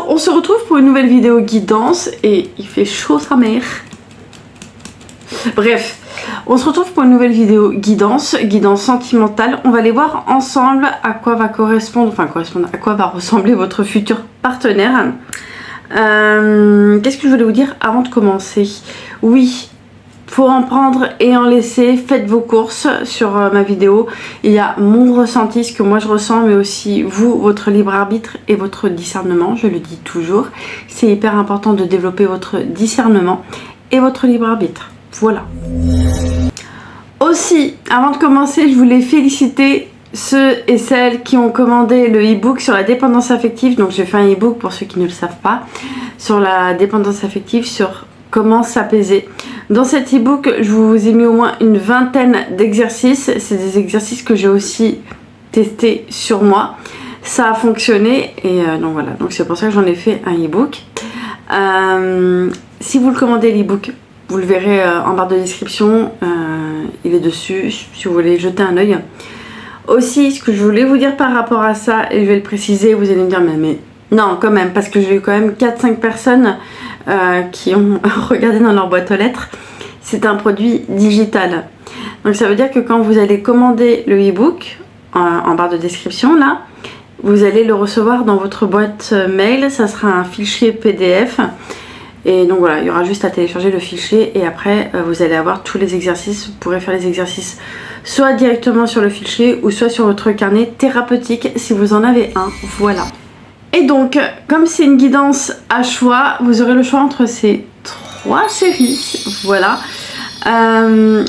Alors, on se retrouve pour une nouvelle vidéo guidance et il fait chaud sa mère. Bref, on se retrouve pour une nouvelle vidéo guidance sentimentale. On va aller voir ensemble à quoi va correspondre, à quoi va ressembler votre futur partenaire. Qu'est-ce que je voulais vous dire avant de commencer? Oui, faut en prendre et en laisser. Faites vos courses sur ma vidéo. Il y a mon ressenti, ce que moi je ressens, mais aussi vous, votre libre arbitre et votre discernement. Je le dis toujours. C'est hyper important de développer votre discernement et votre libre arbitre. Voilà. Aussi, avant de commencer, je voulais féliciter ceux et celles qui ont commandé le e-book sur la dépendance affective. Donc j'ai fait un e-book pour ceux qui ne le savent pas, sur la dépendance affective, sur comment s'apaiser. Dans cet e-book, je vous ai mis au moins une vingtaine d'exercices. C'est des exercices que j'ai aussi testés sur moi. Ça a fonctionné et donc voilà. Donc c'est pour ça que j'en ai fait un e-book. Si vous le commandez l'e-book, vous le verrez en barre de description. Il est dessus si vous voulez jeter un œil. Aussi, ce que je voulais vous dire par rapport à ça, et je vais le préciser, vous allez me dire mais non quand même, parce que j'ai eu quand même 4-5 personnes qui ont regardé dans leur boîte aux lettres. C'est un produit digital. Donc ça veut dire que quand vous allez commander le e-book en barre de description là, vous allez le recevoir dans votre boîte mail. Ça sera un fichier PDF. Et donc voilà, il y aura juste à télécharger le fichier et après vous allez avoir tous les exercices. Vous pourrez faire les exercices soit directement sur le fichier ou soit sur votre carnet thérapeutique si vous en avez un. Voilà. Et donc, comme c'est une guidance à choix, vous aurez le choix entre ces 3 séries. Voilà.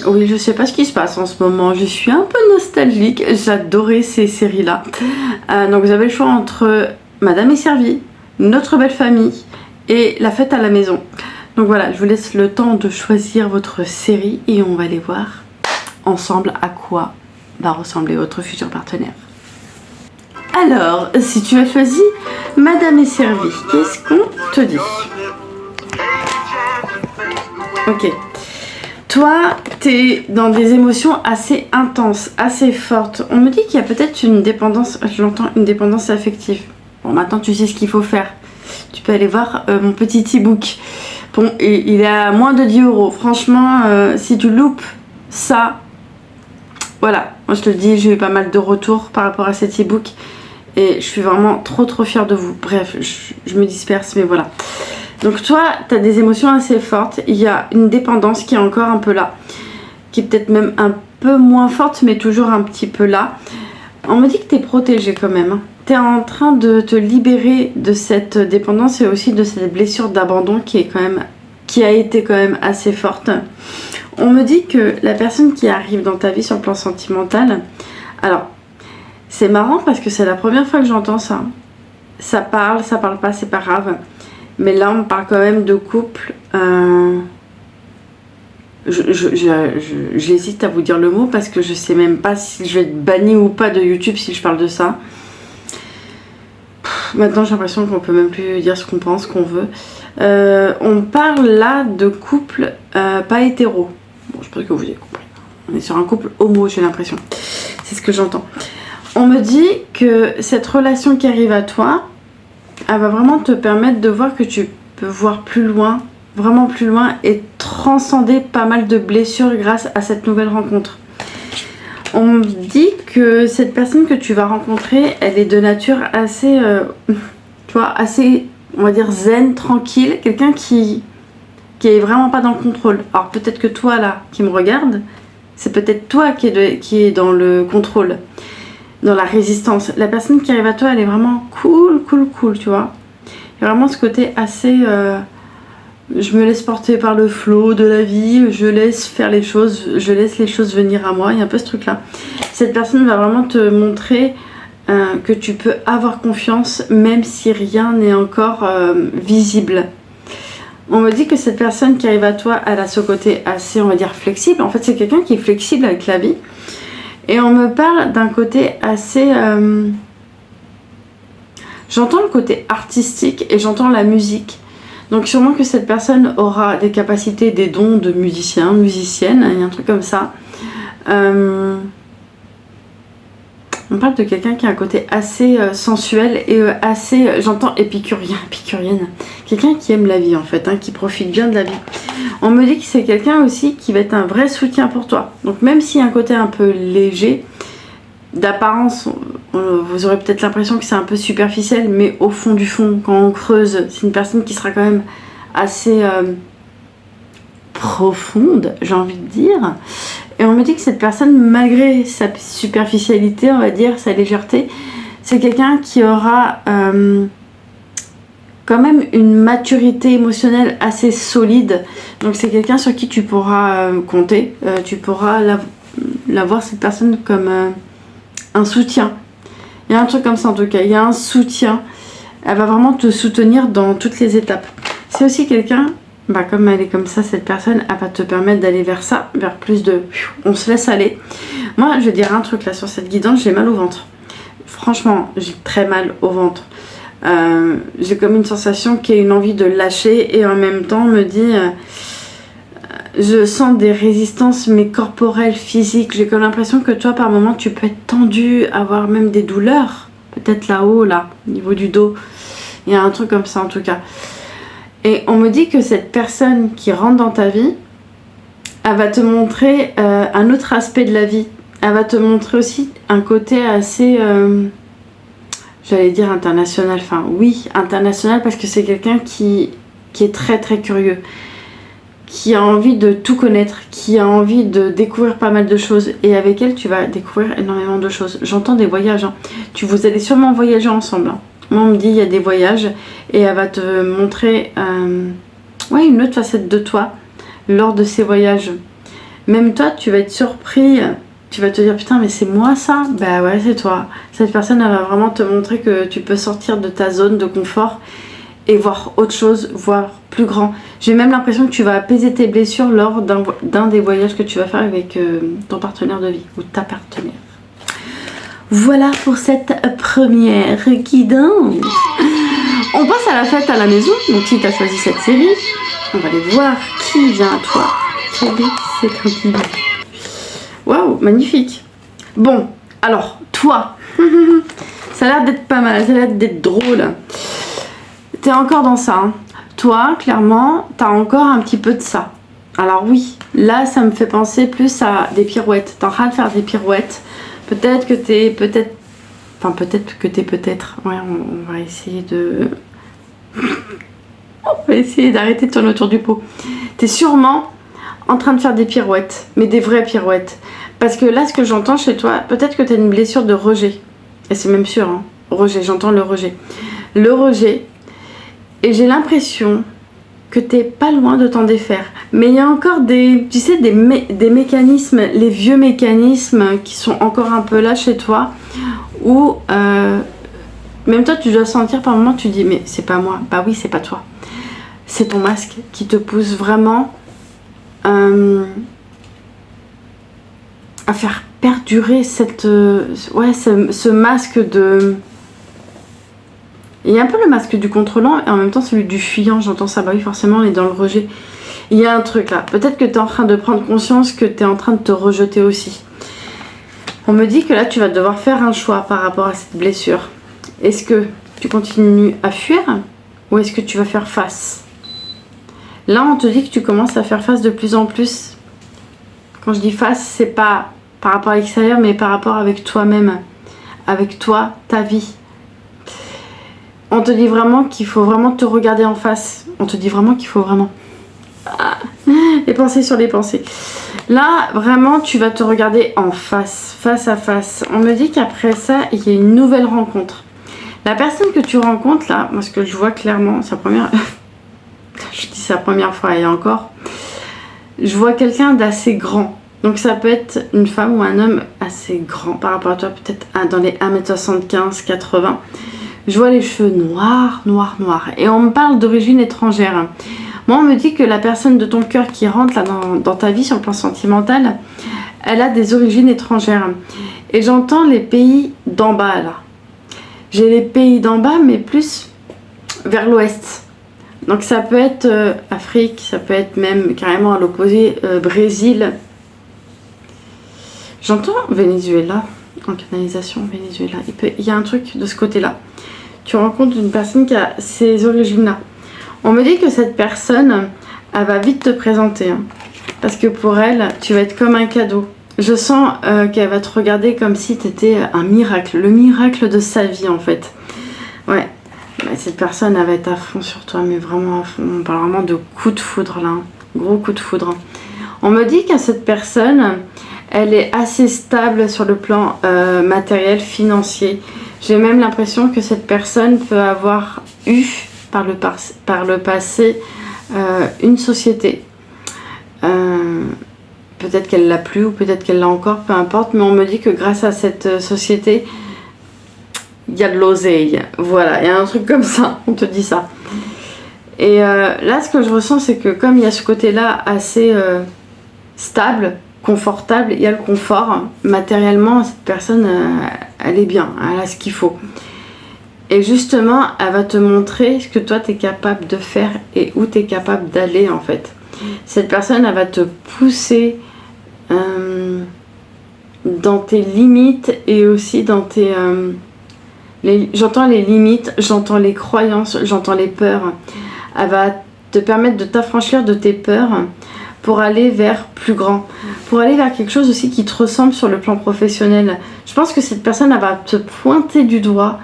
Oui, je sais pas ce qui se passe en ce moment. Je suis un peu nostalgique. J'adorais ces séries-là. Donc, vous avez le choix entre Madame est servie, Notre belle famille et La fête à la maison. Donc voilà, je vous laisse le temps de choisir votre série et on va aller voir ensemble à quoi va ressembler votre futur partenaire. Alors, si tu as choisi Madame est servie, qu'est-ce qu'on te dit? Ok. Toi, t'es dans des émotions assez intenses, assez fortes. On me dit qu'il y a peut-être une dépendance, je l'entends, une dépendance affective. Bon, maintenant tu sais ce qu'il faut faire. Tu peux aller voir mon petit e-book. Bon, il est à moins de 10 €. Franchement, si tu loupes ça, voilà. Moi je te le dis, j'ai eu pas mal de retours par rapport à cet e-book. Et je suis vraiment trop fière de vous. Bref, je me disperse, mais voilà. Donc toi, tu as des émotions assez fortes. Il y a une dépendance qui est encore un peu là. Qui est peut-être même un peu moins forte, mais toujours un petit peu là. On me dit que tu es protégée quand même. Tu es en train de te libérer de cette dépendance et aussi de cette blessure d'abandon qui a été quand même assez forte. On me dit que la personne qui arrive dans ta vie sur le plan sentimental... Alors... C'est marrant parce que c'est la première fois que j'entends ça. Ça parle pas, c'est pas grave. Mais là, on parle quand même de couple. J'hésite à vous dire le mot parce que je sais même pas si je vais être bannie ou pas de YouTube si je parle de ça. Maintenant, j'ai l'impression qu'on peut même plus dire ce qu'on pense, qu'on veut. On parle là de couple pas hétéro. Bon, je pense que vous avez compris. On est sur un couple homo, j'ai l'impression. C'est ce que j'entends. On me dit que cette relation qui arrive à toi, elle va vraiment te permettre de voir que tu peux voir plus loin, vraiment plus loin et transcender pas mal de blessures grâce à cette nouvelle rencontre. On me dit que cette personne que tu vas rencontrer, elle est de nature assez, tu vois, assez, on va dire zen, tranquille, quelqu'un qui est vraiment pas dans le contrôle. Alors peut-être que toi là, qui me regarde, c'est peut-être toi qui est dans le contrôle. Dans la résistance. La personne qui arrive à toi, elle est vraiment cool, tu vois. Il y a vraiment ce côté assez... je me laisse porter par le flot de la vie, je laisse faire les choses, je laisse les choses venir à moi. Il y a un peu ce truc-là. Cette personne va vraiment te montrer que tu peux avoir confiance, même si rien n'est encore visible. On me dit que cette personne qui arrive à toi, elle a ce côté assez, on va dire, flexible. En fait, c'est quelqu'un qui est flexible avec la vie. Et on me parle d'un côté assez... J'entends le côté artistique et j'entends la musique. Donc sûrement que cette personne aura des capacités, des dons de musicien, musicienne, il y a un truc comme ça. On parle de quelqu'un qui a un côté assez sensuel et assez, j'entends épicurienne. Quelqu'un qui aime la vie en fait, hein, qui profite bien de la vie. On me dit que c'est quelqu'un aussi qui va être un vrai soutien pour toi. Donc même s'il y a un côté un peu léger, d'apparence, vous aurez peut-être l'impression que c'est un peu superficiel, mais au fond du fond, quand on creuse, c'est une personne qui sera quand même assez profonde, j'ai envie de dire. Et on me dit que cette personne, malgré sa superficialité, on va dire, sa légèreté, c'est quelqu'un qui aura quand même une maturité émotionnelle assez solide. Donc c'est quelqu'un sur qui tu pourras compter. Tu pourras la voir, cette personne, comme un soutien. Il y a un truc comme ça en tout cas. Il y a un soutien. Elle va vraiment te soutenir dans toutes les étapes. C'est aussi quelqu'un... Bah, comme elle est comme ça, cette personne, elle va te permettre d'aller vers ça, vers plus de... On se laisse aller. Moi, je vais dire un truc là sur cette guidance, j'ai mal au ventre. Franchement, j'ai très mal au ventre. J'ai comme une sensation qui est une envie de lâcher et en même temps me dit... je sens des résistances, mais corporelles, physiques. J'ai comme l'impression que toi, par moment, tu peux être tendu, avoir même des douleurs. Peut-être là-haut, là, au niveau du dos. Il y a un truc comme ça en tout cas. Et on me dit que cette personne qui rentre dans ta vie, elle va te montrer un autre aspect de la vie. Elle va te montrer aussi un côté assez, j'allais dire international. Enfin oui, international, parce que c'est quelqu'un qui est très très curieux, qui a envie de tout connaître, qui a envie de découvrir pas mal de choses. Et avec elle, tu vas découvrir énormément de choses. J'entends des voyages. Hein. Vous allez sûrement voyager ensemble. Hein. Moi, on me dit il y a des voyages et elle va te montrer une autre facette de toi lors de ces voyages. Même toi, tu vas être surpris, tu vas te dire putain, mais c'est moi ça? Bah ouais, c'est toi. Cette personne, elle va vraiment te montrer que tu peux sortir de ta zone de confort et voir autre chose, voir plus grand. J'ai même l'impression que tu vas apaiser tes blessures lors d'un des voyages que tu vas faire avec ton partenaire de vie ou ta partenaire. Voilà pour cette première guidance. On passe à la fête à la maison. Donc si tu as choisi cette série, on va aller voir qui vient à toi. Quel est cet individu? Waouh, magnifique. Bon, alors, toi. Ça a l'air d'être pas mal, ça a l'air d'être drôle. T'es encore dans ça. Hein. Toi, clairement, t'as encore un petit peu de ça. Alors oui, là, ça me fait penser plus à des pirouettes. T'es en train de faire des pirouettes. Peut-être que t'es peut-être... Enfin, peut-être que t'es peut-être... Ouais, on va essayer de... on va essayer d'arrêter de tourner autour du pot. T'es sûrement en train de faire des pirouettes, mais des vraies pirouettes. Parce que là, ce que j'entends chez toi, peut-être que t'as une blessure de rejet. Et c'est même sûr, hein. Rejet, j'entends le rejet. Le rejet, et j'ai l'impression que t'es pas loin de t'en défaire. Mais il y a encore des, tu sais, des mécanismes, les vieux mécanismes qui sont encore un peu là chez toi, où même toi tu dois sentir par moment, tu dis mais c'est pas moi. Bah oui, c'est pas toi. C'est ton masque qui te pousse vraiment à faire perdurer cette, ce masque de... Il y a un peu le masque du contrôlant et en même temps celui du fuyant, j'entends ça, bah oui forcément on est dans le rejet. Il y a un truc là, peut-être que tu es en train de prendre conscience que tu es en train de te rejeter aussi. On me dit que là tu vas devoir faire un choix par rapport à cette blessure. Est-ce que tu continues à fuir ou est-ce que tu vas faire face? Là on te dit que tu commences à faire face de plus en plus. Quand je dis face, c'est pas par rapport à l'extérieur mais par rapport avec toi-même, avec toi, ta vie. On te dit vraiment qu'il faut vraiment te regarder en face. On te dit vraiment qu'il faut vraiment... Ah, les pensées sur les pensées. Là, vraiment, tu vas te regarder en face, face à face. On me dit qu'après ça, il y a une nouvelle rencontre. La personne que tu rencontres, là, parce que je vois clairement, sa première... je dis sa première fois et encore. Je vois quelqu'un d'assez grand. Donc ça peut être une femme ou un homme assez grand par rapport à toi, peut-être dans les 1m75, 80. Je vois les cheveux noirs. Et on me parle d'origine étrangère. Moi, on me dit que la personne de ton cœur qui rentre là dans ta vie sur le plan sentimental, elle a des origines étrangères. Et j'entends les pays d'en bas, là. J'ai les pays d'en bas, mais plus vers l'ouest. Donc ça peut être Afrique, ça peut être même carrément à l'opposé, Brésil. J'entends Venezuela. en canalisation Venezuela. Il y a un truc de ce côté-là. Tu rencontres une personne qui a ces origines-là. On me dit que cette personne, elle va vite te présenter. Hein, parce que pour elle, tu vas être comme un cadeau. Je sens qu'elle va te regarder comme si tu étais un miracle. Le miracle de sa vie, en fait. Ouais. Mais cette personne, elle va être à fond sur toi. Mais vraiment à fond. On parle vraiment de coup de foudre, là. Hein. Gros coup de foudre. On me dit qu'à cette personne, elle est assez stable sur le plan matériel, financier. J'ai même l'impression que cette personne peut avoir eu par le passé une société. Peut-être qu'elle l'a plus ou peut-être qu'elle l'a encore, peu importe. Mais on me dit que grâce à cette société, il y a de l'oseille. Voilà, il y a un truc comme ça, on te dit ça. Et là, ce que je ressens, c'est que comme il y a ce côté-là assez stable, confortable, il y a le confort. Matériellement, cette personne, elle est bien, elle a ce qu'il faut. Et justement, elle va te montrer ce que toi, tu es capable de faire et où tu es capable d'aller, en fait. Cette personne, elle va te pousser dans tes limites et aussi dans tes... j'entends les limites, j'entends les croyances, j'entends les peurs. Elle va te permettre de t'affranchir de tes peurs pour aller vers plus grand, pour aller vers quelque chose aussi qui te ressemble sur le plan professionnel. Je pense que cette personne, elle va te pointer du doigt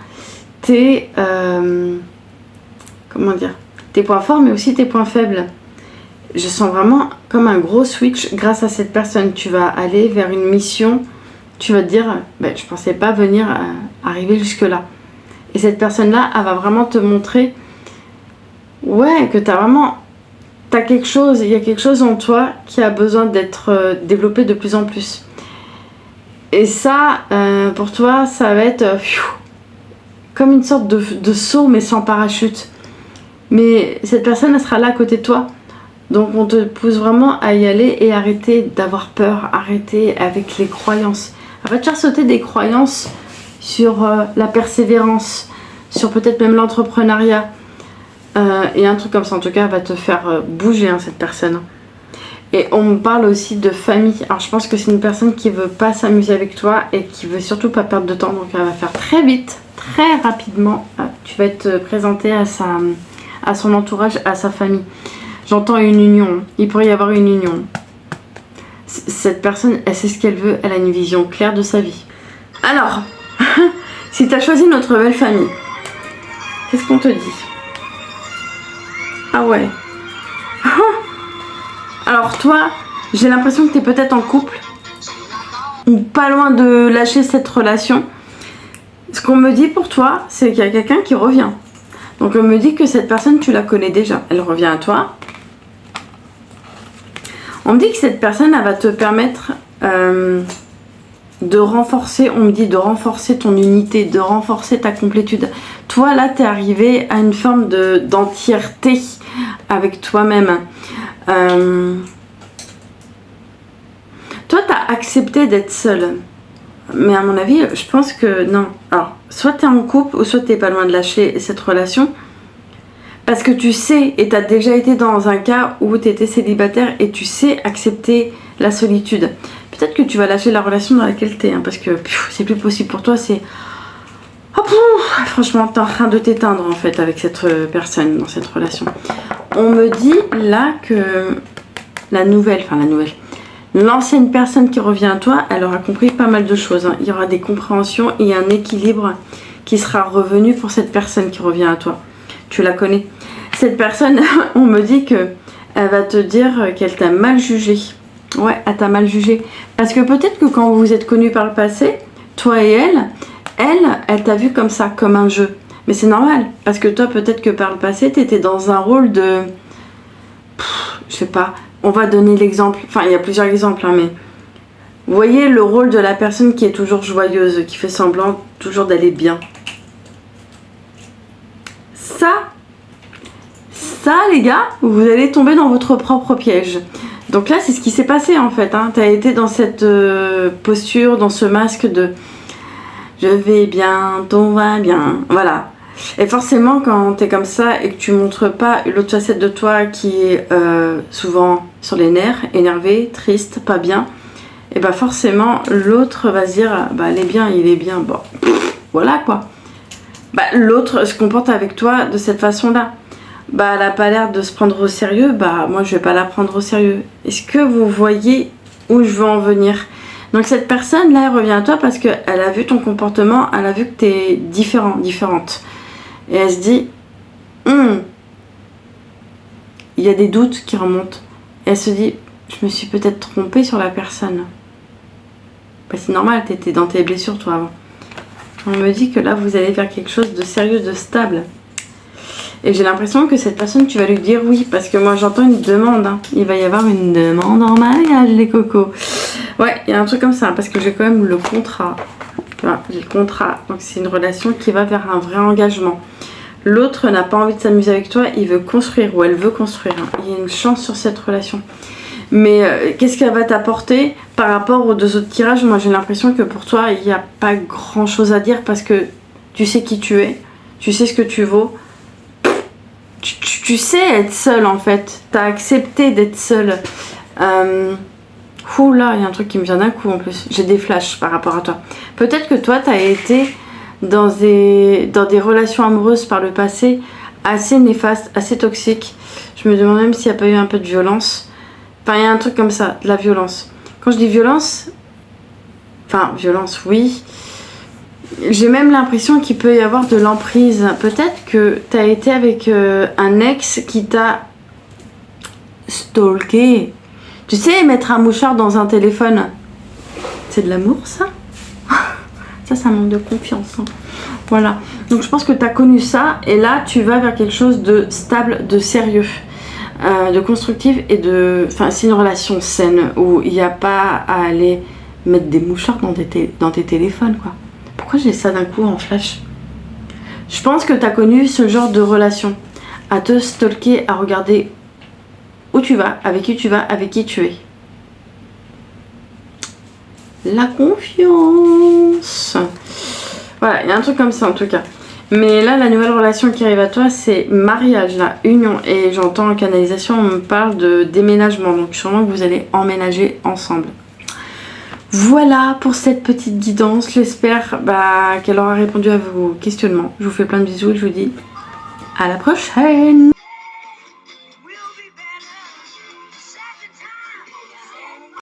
tes comment dire, tes points forts mais aussi tes points faibles. Je sens vraiment comme un gros switch. Grâce à cette personne, tu vas aller vers une mission. Tu vas te dire, ben, je pensais pas venir arriver jusque là. Et cette personne là, elle va vraiment te montrer, ouais, que t'as quelque chose, il y a quelque chose en toi qui a besoin d'être développé de plus en plus. Et ça, pour toi, ça va être comme une sorte de saut mais sans parachute. Mais cette personne, elle sera là à côté de toi. Donc on te pousse vraiment à y aller et arrêter d'avoir peur, arrêter avec les croyances. Elle va te faire sauter des croyances sur la persévérance, sur peut-être même l'entrepreneuriat. Et un truc comme ça, en tout cas, elle va te faire bouger, hein, cette personne. Et on me parle aussi de famille. Alors je pense que c'est une personne qui veut pas s'amuser avec toi et qui veut surtout pas perdre de temps. Donc elle va faire très vite, très rapidement. Tu vas être présenté à son entourage, à sa famille. J'entends une union. Il pourrait y avoir une union. Cette personne, elle sait ce qu'elle veut. Elle a une vision claire de sa vie. Alors, si tu as choisi notre belle famille, qu'est-ce qu'on te dit? Ah ouais. Alors toi, j'ai l'impression que tu es peut-être en couple. Ou pas loin de lâcher cette relation. Ce qu'on me dit pour toi, c'est qu'il y a quelqu'un qui revient. Donc on me dit que cette personne, tu la connais déjà. Elle revient à toi. On me dit que cette personne, elle va te permettre de renforcer, on me dit de renforcer ton unité, de renforcer ta complétude. Toi, là, tu es arrivé à une forme d'entièreté avec toi-même. Toi, tu as accepté d'être seule. Mais à mon avis, je pense que non. Alors, soit tu es en couple ou soit tu n'es pas loin de lâcher cette relation. Parce que tu sais, et tu as déjà été dans un cas où tu étais célibataire et tu sais accepter la solitude. Peut-être que tu vas lâcher la relation dans laquelle tu es, hein, parce que c'est plus possible pour toi. C'est... Oh, franchement, tu es en train de t'éteindre en fait avec cette personne dans cette relation. On me dit là que l'ancienne personne qui revient à toi, elle aura compris pas mal de choses. Hein. Il y aura des compréhensions et un équilibre qui sera revenu pour cette personne qui revient à toi. Tu la connais. Cette personne, on me dit que elle va te dire qu'elle t'a mal jugé. Ouais, elle t'a mal jugé. Parce que peut-être que quand vous vous êtes connus par le passé, toi et elle t'a vu comme ça, comme un jeu. Mais c'est normal. Parce que toi, peut-être que par le passé, t'étais dans un rôle de... je sais pas. On va donner l'exemple. Enfin, il y a plusieurs exemples, hein, mais... Vous voyez le rôle de la personne qui est toujours joyeuse, qui fait semblant toujours d'aller bien. Ça, les gars, vous allez tomber dans votre propre piège. Donc là, c'est ce qui s'est passé en fait. Hein. Tu as été dans cette posture, dans ce masque de « je vais bien, tout va bien ». Voilà. Et forcément, quand tu es comme ça et que tu montres pas l'autre facette de toi qui est souvent sur les nerfs, énervé, triste, pas bien, et bah forcément l'autre va se dire bah elle est bien, il est bien, bon voilà quoi. Bah l'autre se comporte avec toi de cette façon là, bah elle a pas l'air de se prendre au sérieux, bah moi je vais pas la prendre au sérieux. Est-ce que vous voyez où je veux en venir? Donc cette personne là elle revient à toi parce qu'elle a vu ton comportement, elle a vu que t'es différente, et elle se dit il y a des doutes qui remontent, et elle se dit je me suis peut-être trompée sur la personne. Bah, c'est normal, t'étais dans tes blessures toi avant. On me dit que là vous allez faire quelque chose de sérieux, de stable. Et j'ai l'impression que cette personne, tu vas lui dire oui, parce que moi j'entends une demande, hein. Il va y avoir une demande en mariage les cocos. Ouais, il y a un truc comme ça, parce que j'ai quand même le contrat. Voilà, j'ai le contrat, donc c'est une relation qui va vers un vrai engagement. L'autre n'a pas envie de s'amuser avec toi, il veut construire ou elle veut construire, hein. Il y a une chance sur cette relation. Mais qu'est-ce qu'elle va t'apporter par rapport aux deux autres tirages? Moi j'ai l'impression que pour toi il n'y a pas grand chose à dire, parce que tu sais qui tu es, tu sais ce que tu vaux, tu sais être seule en fait, tu as accepté d'être seule. Ouh là, il y a un truc qui me vient d'un coup en plus, j'ai des flashs par rapport à toi. Peut-être que toi tu as été dans des relations amoureuses par le passé assez néfastes, assez toxiques. Je me demande même s'il n'y a pas eu un peu de violence. Enfin, il y a un truc comme ça, de la violence. Quand je dis violence, enfin, violence, oui. J'ai même l'impression qu'il peut y avoir de l'emprise. Peut-être que tu as été avec un ex qui t'a stalké. Tu sais, mettre un mouchoir dans un téléphone, c'est de l'amour, ça? Ça manque de confiance. Hein. Voilà. Donc, je pense que tu as connu ça. Et là, tu vas vers quelque chose de stable, de sérieux. De constructive et de... Enfin, c'est une relation saine où il n'y a pas à aller mettre des mouchoirs dans tes téléphones, quoi. Pourquoi j'ai ça d'un coup en flash? Je pense que tu as connu ce genre de relation. À te stalker, à regarder où tu vas, avec qui tu vas, avec qui tu es. La confiance. Voilà, il y a un truc comme ça en tout cas. Mais là, la nouvelle relation qui arrive à toi, c'est mariage, la union. Et j'entends en canalisation, on me parle de déménagement. Donc sûrement que vous allez emménager ensemble. Voilà pour cette petite guidance. J'espère qu'elle aura répondu à vos questionnements. Je vous fais plein de bisous et je vous dis à la prochaine.